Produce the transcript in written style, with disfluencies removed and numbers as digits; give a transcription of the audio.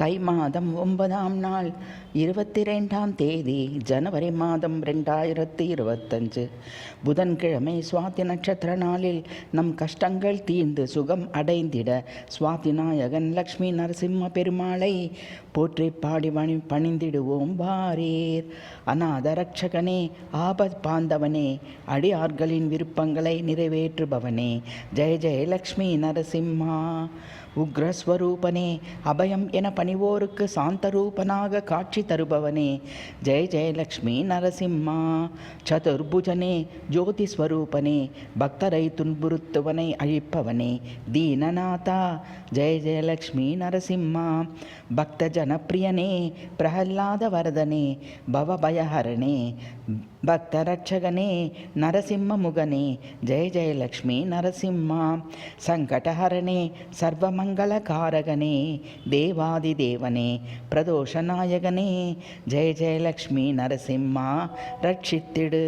தை மாதம் 9ஆம் நாள் 22ஆம் தேதி ஜனவரி மாதம் 2025 புதன்கிழமை சுவாதி நட்சத்திர நாளில் நம் கஷ்டங்கள் தீர்ந்து சுகம் அடைந்திட சுவாதி நாயகன் லக்ஷ்மி நரசிம்ம பெருமாளை போற்றி பாடி பணிந்திடுவோம் வாரீர். அநாத ரட்சகனே, ஆபத் பாந்தவனே, அடியார்களின் விருப்பங்களை நிறைவேற்றுபவனே, ஜெய ஜெய லக்ஷ்மி நரசிம்மா. உக்ரஸ்வரூபனே, அபயம் என பணிவோருக்கு சாந்தரூபனாக காட்சி தருபவனே, ஜெய ஜெயலக்ஷ்மி நரசிம்மா. சதுர்புஜனே, ஜோதிஸ்வரூபனே, பக்தரை துன்புறுத்துவனை அழிப்பவனே, தீனநாதா, ஜெய ஜெயலக்ஷ்மி நரசிம்மா. பக்த ஜனப்பிரியனே, பிரகல்லாத வரதனே, பவபயஹரணே, பக்த ரட்சகனே, நரசிம்ம முகனே, ஜெய ஜெயலக்ஷ்மி நரசிம்மா. சங்கடஹரணே, சர்வமங்களகாரகனே, தேவாதிதேவனே, பிரதோஷநாயகனே, ஜெய ஜெயலக்ஷ்மி நரசிம்மா ரட்சித்திடு.